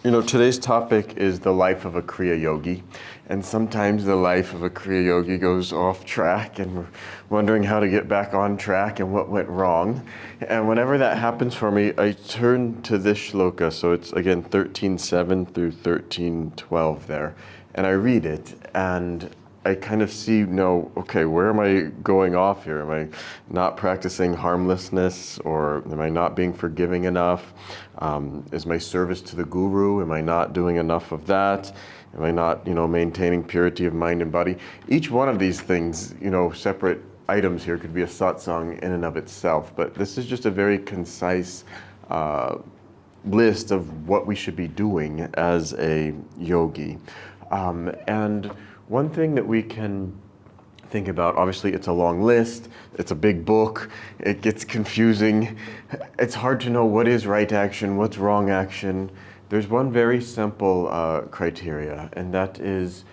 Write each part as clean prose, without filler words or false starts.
Today's topic is the life of a Kriya Yogi. And sometimes the life of a Kriya Yogi goes off track and we're wondering how to get back on track and what went wrong. And whenever that happens for me, I turn to this shloka. So it's again 13:7 through 13:12 there. And I read it and I kind of see, okay, where am I going off here? Am I not practicing harmlessness, or am I not being forgiving enough? Is my service to the guru, am I not doing enough of that? Am I not, maintaining purity of mind and body? Each one of these things, separate items here could be a satsang in and of itself, but this is just a very concise list of what we should be doing as a yogi. And one thing that we can think about, obviously it's a long list, it's a big book, it gets confusing, it's hard to know what is right action, what's wrong action. There's one very simple criteria, and that is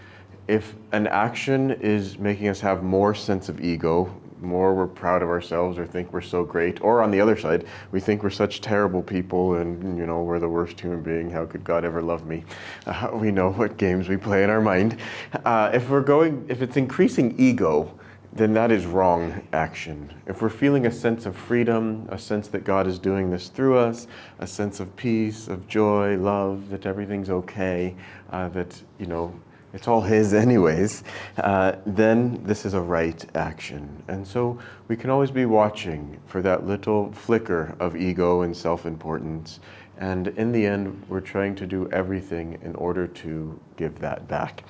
if an action is making us have more sense of ego, more we're proud of ourselves or think we're so great, or on the other side, we think we're such terrible people and we're the worst human being, how could God ever love me? We know what games we play in our mind. If it's increasing ego, then that is wrong action. If we're feeling a sense of freedom, a sense that God is doing this through us, a sense of peace, of joy, love, that everything's okay, that it's all His anyways, then this is a right action. And so we can always be watching for that little flicker of ego and self-importance. And in the end, we're trying to do everything in order to give that back.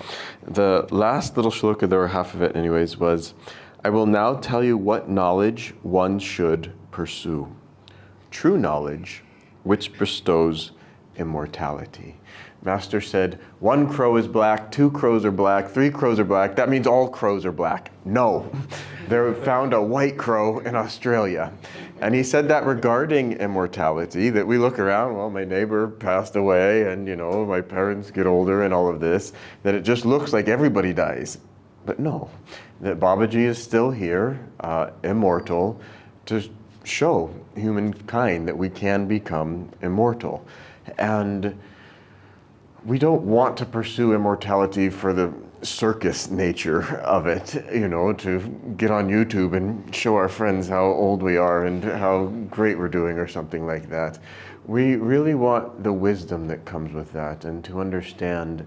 The last little shloka, there were half of it anyways, was, I will now tell you what knowledge one should pursue. True knowledge, which bestows immortality. Master said, 1 crow is black, 2 crows are black, 3 crows are black. That means all crows are black. No, they found a white crow in Australia. And he said that regarding immortality, that we look around, well, my neighbor passed away and, my parents get older and all of this, that it just looks like everybody dies. But no, that Babaji is still here, immortal, to show humankind that we can become immortal. And we don't want to pursue immortality for the circus nature of it, to get on YouTube and show our friends how old we are and how great we're doing or something like that. We really want the wisdom that comes with that, and to understand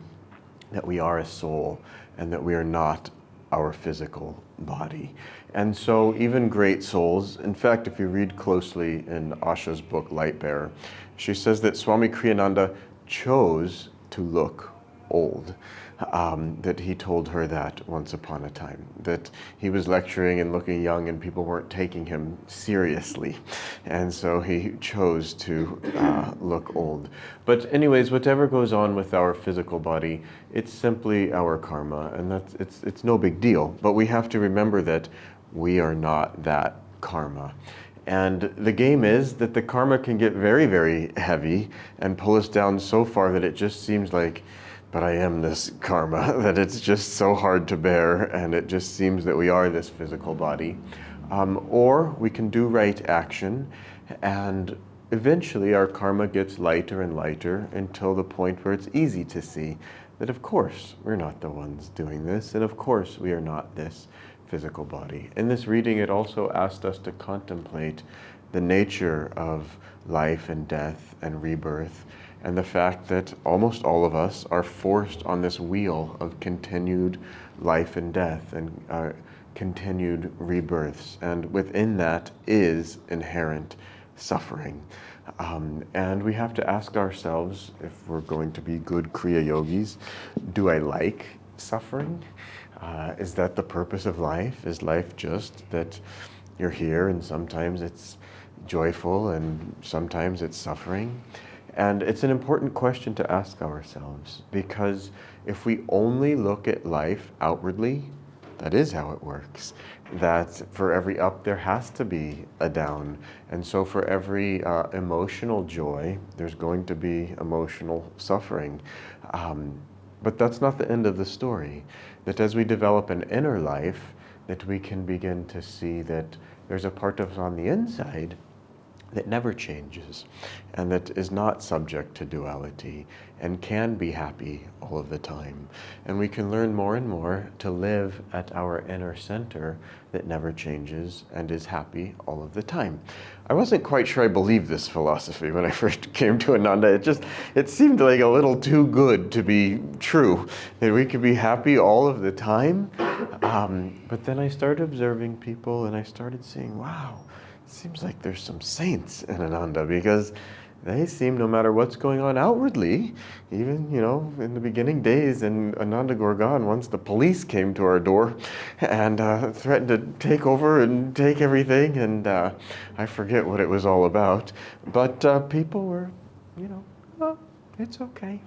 that we are a soul and that we are not our physical body. And so even great souls, in fact, if you read closely in Asha's book, Light Bearer, she says that Swami Kriyananda chose to look old, that he told her that once upon a time, that he was lecturing and looking young and people weren't taking him seriously. And so he chose to look old. But anyways, whatever goes on with our physical body, it's simply our karma, and it's no big deal. But we have to remember that we are not that karma. And the game is that the karma can get very, very heavy and pull us down so far that it just seems like, but I am this karma, that it's just so hard to bear, and it just seems that we are this physical body. Or we can do right action, and eventually our karma gets lighter and lighter until the point where it's easy to see that of course we're not the ones doing this, and of course we are not this physical body. In this reading, it also asked us to contemplate the nature of life and death and rebirth, and the fact that almost all of us are forced on this wheel of continued life and death and continued rebirths. And within that is inherent suffering. And we have to ask ourselves, if we're going to be good Kriya Yogis, do I like suffering? Is that the purpose of life? Is life just that you're here and sometimes it's joyful and sometimes it's suffering? And it's an important question to ask ourselves, because if we only look at life outwardly, that is how it works. That for every up there has to be a down. And so for every emotional joy, there's going to be emotional suffering. But that's not the end of the story. That as we develop an inner life, that we can begin to see that there's a part of us on the inside that never changes and that is not subject to duality and can be happy all of the time. And we can learn more and more to live at our inner center that never changes and is happy all of the time. I wasn't quite sure I believed this philosophy when I first came to Ananda. It seemed like a little too good to be true, that we could be happy all of the time. But then I started observing people and I started seeing, wow, it seems like there's some saints in Ananda, because they seem, no matter what's going on outwardly, even, in the beginning days in Ananda Gorgan, once the police came to our door and threatened to take over and take everything, and I forget what it was all about, but people were, oh, it's okay.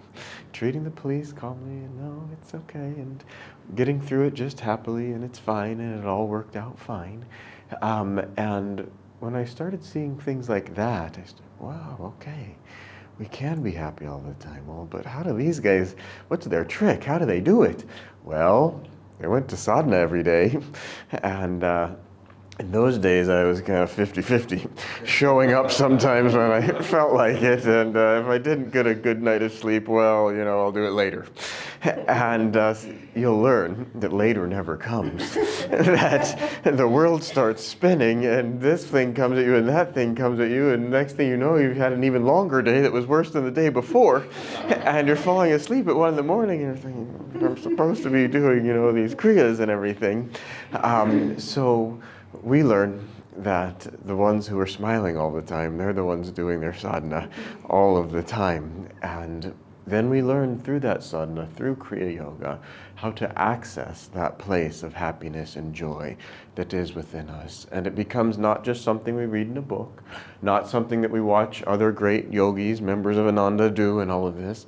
Treating the police calmly, and no, it's okay, and getting through it just happily, and it's fine, and it all worked out fine. And when I started seeing things like that, I said, wow, okay, we can be happy all the time. Well, but how do these guys, what's their trick? How do they do it? Well, they went to sadhana every day, and in those days I was kind of 50-50, showing up sometimes when I felt like it, and if I didn't get a good night of sleep, well, I'll do it later. And you'll learn that later never comes, that the world starts spinning, and this thing comes at you, and that thing comes at you, and next thing you know, you've had an even longer day that was worse than the day before, and you're falling asleep at 1 in the morning, and you're thinking, I'm supposed to be doing, these kriyas and everything. So we learn that the ones who are smiling all the time, they're the ones doing their sadhana all of the time. And then we learn through that sadhana, through Kriya Yoga, how to access that place of happiness and joy that is within us. And it becomes not just something we read in a book, not something that we watch other great yogis, members of Ananda, do and all of this,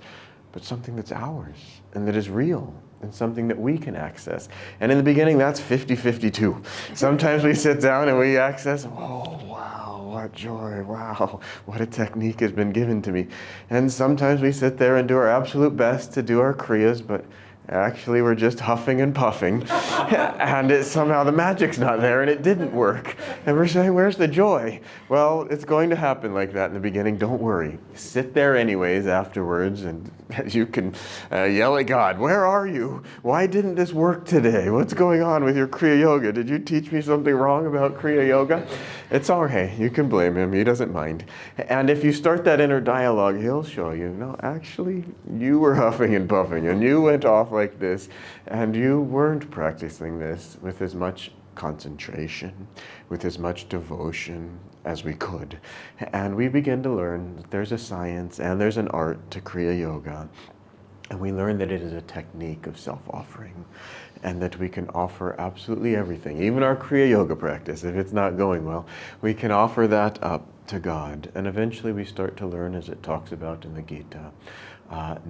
but something that's ours and that is real, and something that we can access. And in the beginning, that's 50-50 too. Sometimes we sit down and we access, oh, wow, what joy, wow, what a technique has been given to me. And sometimes we sit there and do our absolute best to do our kriyas, but actually we're just huffing and puffing. And somehow the magic's not there and it didn't work. And we're saying, where's the joy? Well, it's going to happen like that in the beginning. Don't worry. Sit there anyways afterwards, and you can yell at God, where are you? Why didn't this work today? What's going on with your Kriya Yoga? Did you teach me something wrong about Kriya Yoga? It's all right. You can blame him. He doesn't mind. And if you start that inner dialogue, he'll show you, no, actually, you were huffing and puffing, and you went off like this, and you weren't practicing this with as much concentration, with as much devotion as we could. And we begin to learn that there's a science and there's an art to Kriya Yoga. And we learn that it is a technique of self-offering, and that we can offer absolutely everything, even our Kriya Yoga practice. If it's not going well, we can offer that up to God. And eventually we start to learn, as it talks about in the Gita,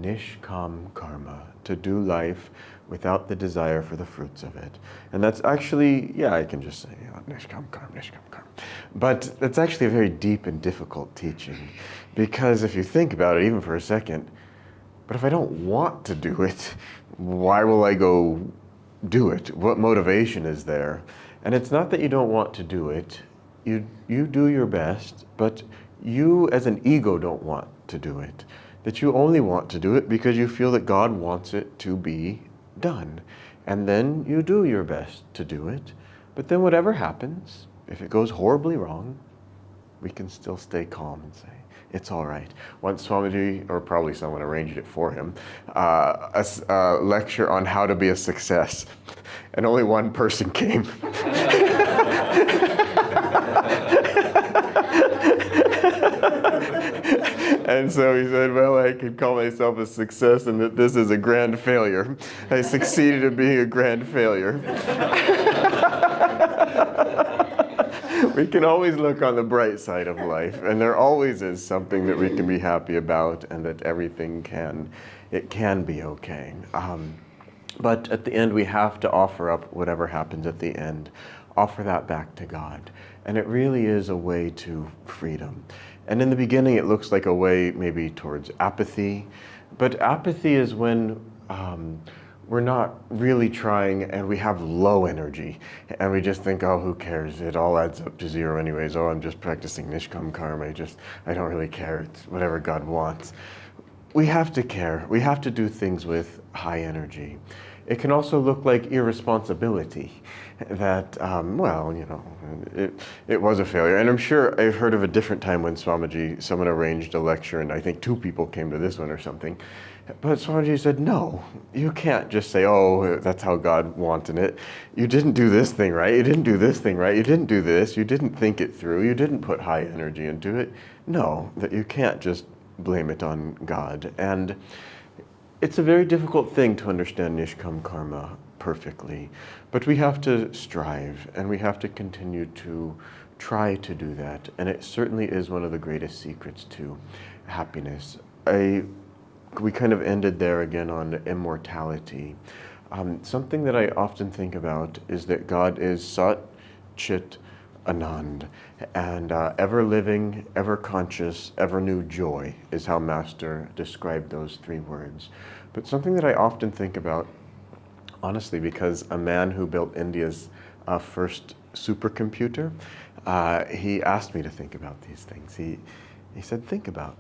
nishkam karma, to do life without the desire for the fruits of it. And that's actually, I can just say, nishkam karma, nishkam karma. But that's actually a very deep and difficult teaching, because if you think about it, even for a second, but if I don't want to do it, why will I go do it? What motivation is there? And it's not that you don't want to do it. You do your best, but you as an ego don't want to do it. That you only want to do it because you feel that God wants it to be done. And then you do your best to do it. But then whatever happens, if it goes horribly wrong, we can still stay calm and say, it's all right. Once Swamiji, or probably someone arranged it for him, a lecture on how to be a success. And only one person came. And so he said, well, I could call myself a success and that this is a grand failure. I succeeded in being a grand failure. We can always look on the bright side of life, and there always is something that we can be happy about, and that everything can be okay. But at the end, we have to offer up whatever happens at the end. Offer that back to God. And it really is a way to freedom. And in the beginning, it looks like a way maybe towards apathy. But apathy is when we're not really trying, and we have low energy, and we just think, oh, who cares? It all adds up to zero anyways. Oh, I'm just practicing nishkam karma. I don't really care. It's whatever God wants. We have to care. We have to do things with high energy. It can also look like irresponsibility, that, well, you know, it was a failure. And I'm sure I've heard of a different time when someone arranged a lecture, and I think 2 people came to this one or something. But Swamiji said, no, you can't just say, oh, that's how God wanted it. You didn't do this thing right. You didn't do this thing right. You didn't do this. You didn't think it through. You didn't put high energy into it. No, that you can't just blame it on God. And it's a very difficult thing to understand nishkam karma perfectly, but we have to strive, and we have to continue to try to do that. And it certainly is one of the greatest secrets to happiness. We kind of ended there again on immortality. Something that I often think about is that God is Sat, Chit, Ananda, and ever living, ever conscious, ever new joy is how Master described those 3 words. But something that I often think about, honestly, because a man who built India's first supercomputer, he asked me to think about these things. He said, think about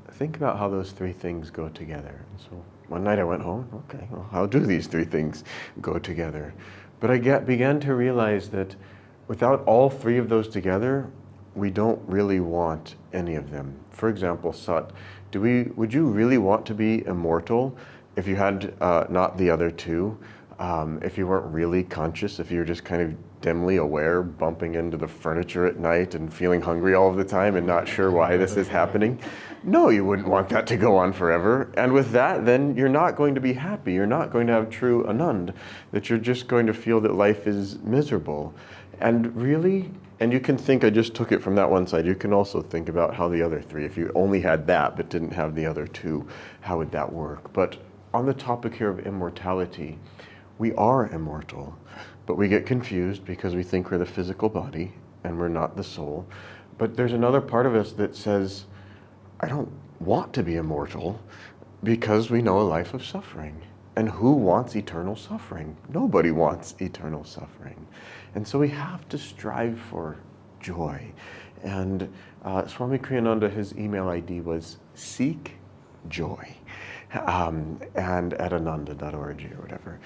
how those 3 things go together. And so one night I went home, okay, well, how do these 3 things go together? But I began to realize that without all 3 of those together, we don't really want any of them. For example, Sat, would you really want to be immortal if you had not the other 2? If you weren't really conscious, if you were just kind of dimly aware, bumping into the furniture at night and feeling hungry all of the time and not sure why this is happening? No, you wouldn't want that to go on forever. And with that, then you're not going to be happy. You're not going to have true Ananda, that you're just going to feel that life is miserable. And really, and you can think, I just took it from that one side, you can also think about how the other 3, if you only had that but didn't have the other 2, how would that work? But on the topic here of immortality, we are immortal, but we get confused because we think we're the physical body and we're not the soul. But there's another part of us that says, I don't want to be immortal, because we know a life of suffering. And who wants eternal suffering? Nobody wants eternal suffering. And so we have to strive for joy. And Swami Kriyananda, his email ID was seek joy. And at ananda.org or whatever.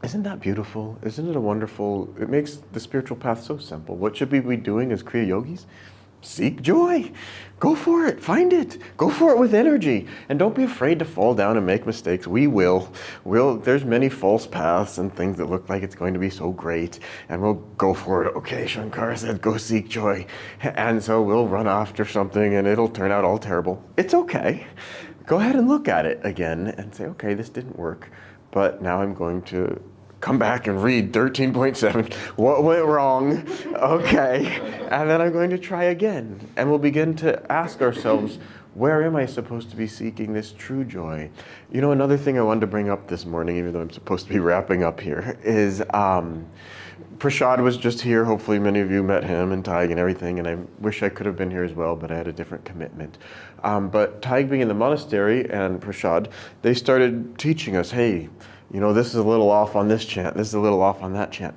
Isn't that beautiful? Isn't it a wonderful, it makes the spiritual path so simple. What should we be doing as Kriya yogis? Seek joy. Go for it. Find it. Go for it with energy. And don't be afraid to fall down and make mistakes. We will. There's many false paths and things that look like it's going to be so great. And we'll go for it. Okay, Shankara said, go seek joy. And so we'll run after something and it'll turn out all terrible. It's okay. Go ahead and look at it again and say, okay, this didn't work. But now I'm going to come back and read 13.7. What went wrong? Okay. And then I'm going to try again. And we'll begin to ask ourselves, where am I supposed to be seeking this true joy? You know, another thing I wanted to bring up this morning, even though I'm supposed to be wrapping up here, is Prashad was just here. Hopefully many of you met him and Taig and everything, and I wish I could have been here as well, but I had a different commitment. But Taig being in the monastery and Prashad, they started teaching us, hey, you know, this is a little off on this chant, this is a little off on that chant.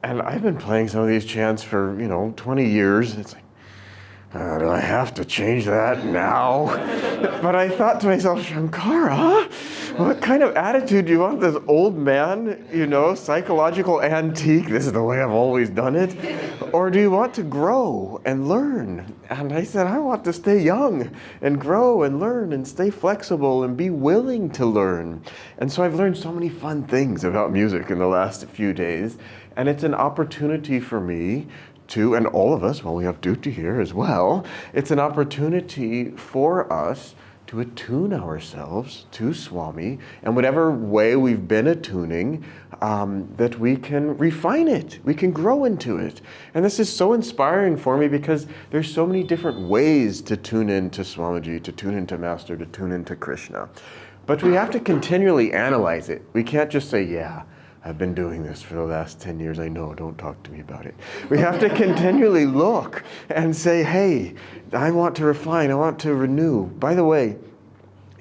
And I've been playing some of these chants for, 20 years. It's like, do I have to change that now? But I thought to myself, Shankara, what kind of attitude do you want this old man, psychological antique, this is the way I've always done it? Or do you want to grow and learn? And I said, I want to stay young and grow and learn and stay flexible and be willing to learn. And so I've learned so many fun things about music in the last few days. And it's an opportunity for me to, and all of us, well, we have duty here as well, it's an opportunity for us to attune ourselves to Swami, and whatever way we've been attuning, that we can refine it, we can grow into it. And this is so inspiring for me because there's so many different ways to tune into Swamiji, to tune into Master, to tune into Krishna. But we have to continually analyze it. We can't just say, yeah, I've been doing this for the last 10 years. I know, don't talk to me about it. We have to continually look and say, hey, I want to refine, I want to renew. By the way,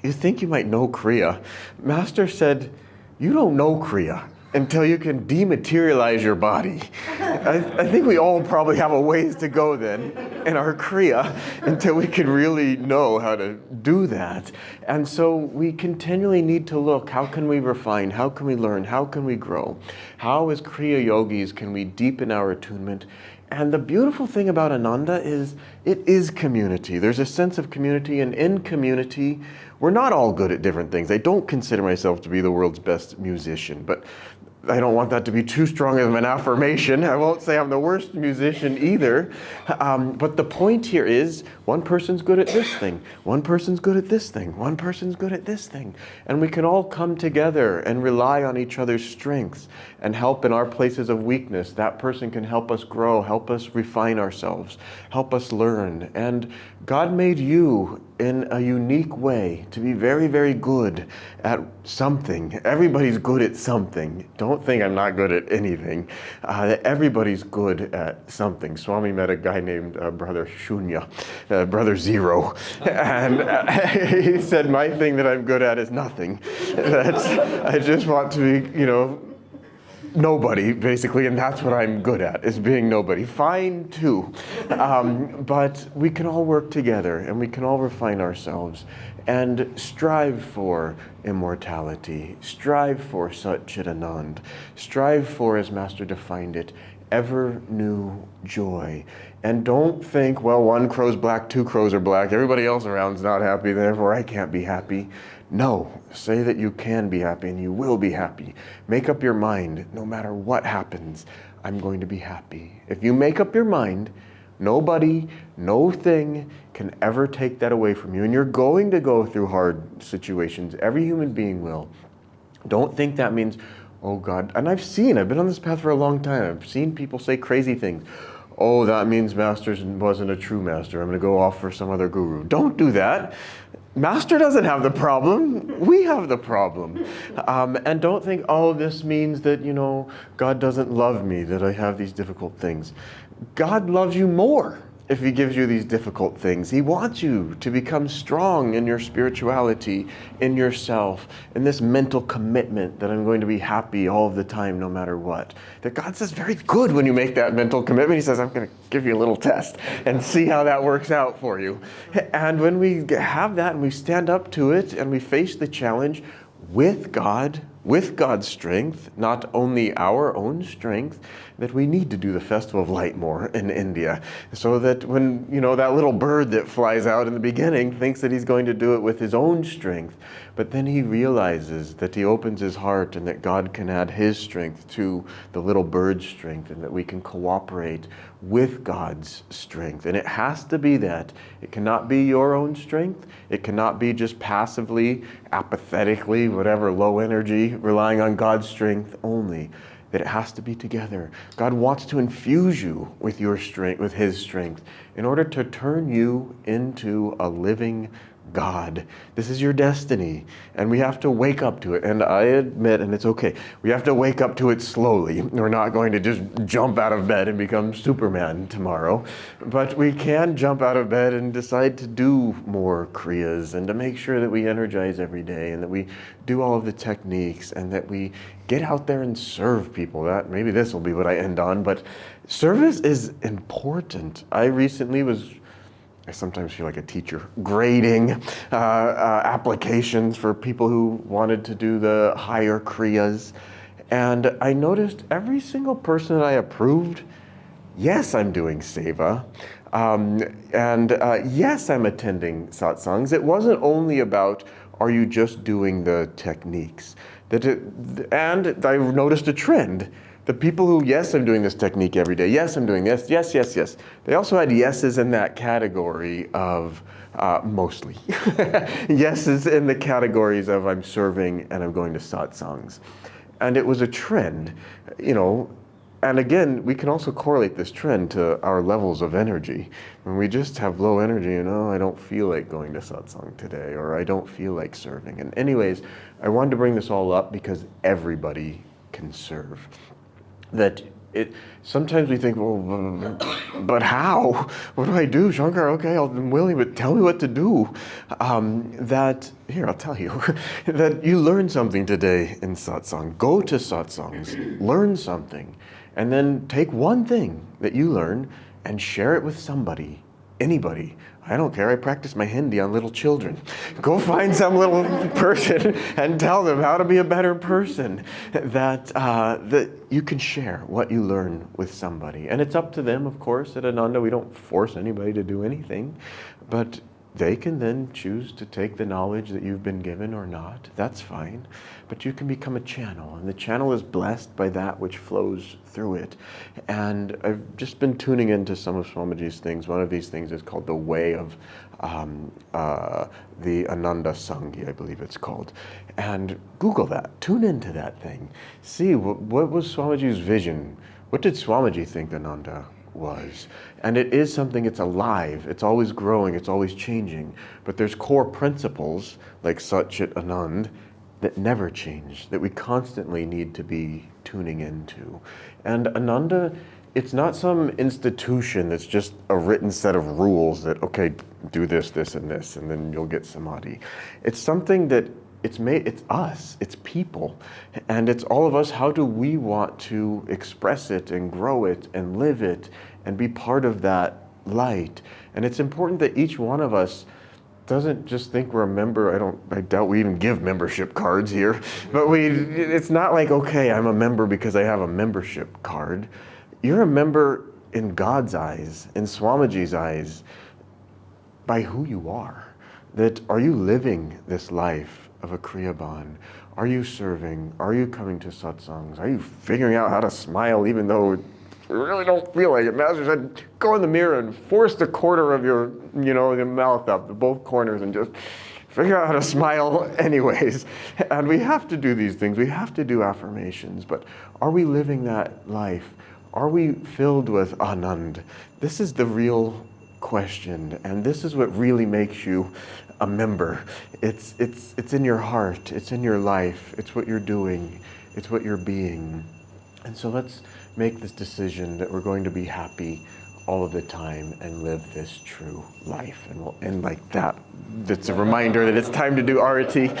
you think you might know Kriya. Master said, you don't know Kriya until you can dematerialize your body. I think we all probably have a ways to go then in our Kriya until we can really know how to do that. And so we continually need to look, how can we refine? How can we learn? How can we grow? How as Kriya yogis can we deepen our attunement? And the beautiful thing about Ananda is it is community. There's a sense of community, and in community, we're not all good at different things. I don't consider myself to be the world's best musician, but I don't want that to be too strong of an affirmation. I won't say I'm the worst musician either. But the point here is one person's good at this thing, one person's good at this thing, one person's good at this thing. And we can all come together and rely on each other's strengths and help in our places of weakness. That person can help us grow, help us refine ourselves, help us learn. And God made you in a unique way to be very, very good at something. Everybody's good at something. Don't think I'm not good at anything. Everybody's good at something. Swami met a guy named Brother Shunya, Brother Zero, and he said, my thing that I'm good at is nothing. I just want to be, nobody, basically, and that's what I'm good at, is being nobody. Fine, too. But we can all work together, and we can all refine ourselves, and strive for immortality, strive for Sat Chit Anand, strive for, as Master defined it, ever new joy. And don't think, well, one crow's black, two crows are black, everybody else around's not happy, therefore I can't be happy. No, say that you can be happy and you will be happy. Make up your mind, no matter what happens, I'm going to be happy. If you make up your mind, nobody, no thing can ever take that away from you. And you're going to go through hard situations. Every human being will. Don't think that means, oh God, and I've been on this path for a long time. I've seen people say crazy things. Oh, that means Master wasn't a true master. I'm going to go off for some other guru. Don't do that. Master doesn't have the problem. We have the problem. And don't think, oh, this means that, God doesn't love me, that I have these difficult things. God loves you more if he gives you these difficult things. He wants you to become strong in your spirituality, in yourself, in this mental commitment that I'm going to be happy all of the time, no matter what. That God says, very good when you make that mental commitment. He says, I'm going to give you a little test and see how that works out for you. And when we have that and we stand up to it and we face the challenge with God, with God's strength, not only our own strength, that we need to do the Festival of Light more in India. So that when, that little bird that flies out in the beginning thinks that he's going to do it with his own strength, but then he realizes that he opens his heart and that God can add his strength to the little bird's strength, and that we can cooperate with God's strength. And it has to be that. It cannot be your own strength. It cannot be just passively, apathetically, whatever, low energy, relying on God's strength only. That it has to be together. God wants to infuse you with your strength, with his strength, in order to turn you into a living God. This is your destiny, and we have to wake up to it. And I admit, and it's okay, we have to wake up to it slowly. We're not going to just jump out of bed and become Superman tomorrow, but we can jump out of bed and decide to do more Kriyas, and to make sure that we energize every day, and that we do all of the techniques, and that we get out there and serve people. That maybe this will be what I end on, but service is important. I sometimes feel like a teacher, grading applications for people who wanted to do the higher Kriyas. And I noticed every single person that I approved, yes, I'm doing seva. Yes, I'm attending satsangs. It wasn't only about, are you just doing the techniques? And I noticed a trend. The people who, yes, I'm doing this technique every day. Yes, I'm doing this. Yes, yes, yes. They also had yeses in that category of, mostly. Yeses in the categories of I'm serving and I'm going to satsangs. And it was a trend, and again, we can also correlate this trend to our levels of energy. When we just have low energy and, I don't feel like going to satsang today, or I don't feel like serving. And anyways, I wanted to bring this all up because everybody can serve. That Sometimes we think, well, but how? What do I do? Shankara, okay, I'm willing, but tell me what to do. Here, I'll tell you, that you learn something today in satsang. Go to satsangs, learn something, and then take one thing that you learn and share it with somebody, anybody. I don't care, I practice my Hindi on little children. Go find some little person and tell them how to be a better person. That you can share what you learn with somebody. And it's up to them, of course, at Ananda. We don't force anybody to do anything. But they can then choose to take the knowledge that you've been given or not. That's fine. But you can become a channel, and the channel is blessed by that which flows through it. And I've just been tuning into some of Swamiji's things. One of these things is called the Way of the Ananda Sangha, I believe it's called. And Google that, tune into that thing. See, what was Swamiji's vision? What did Swamiji think Ananda was? And it is something, it's alive, it's always growing, it's always changing. But there's core principles, like Sat Chit Anand, that never change, that we constantly need to be tuning into. And Ananda, it's not some institution that's just a written set of rules that, okay, do this, this, and this, and then you'll get samadhi. It's something that it's us, it's people, and it's all of us. How do we want to express it and grow it and live it and be part of that light? And it's important that each one of us doesn't just think we're a member. I doubt we even give membership cards here, but it's not like, okay, I'm a member because I have a membership card. You're a member in God's eyes, in Swamiji's eyes, by who you are. That, are you living this life of a Kriya Band? Are you serving? Are you coming to satsangs? Are you figuring out how to smile even though you really don't feel like it? Master said, go in the mirror and force the corner of your mouth up, both corners, and just figure out how to smile anyways. And we have to do these things. We have to do affirmations. But are we living that life? Are we filled with Anand? This is the real question, and this is what really makes you a member. It's in your heart, it's in your life, it's what you're doing, it's what you're being. And so let's make this decision that we're going to be happy all of the time and live this true life. And we'll end like that. It's a reminder that it's time to do arati.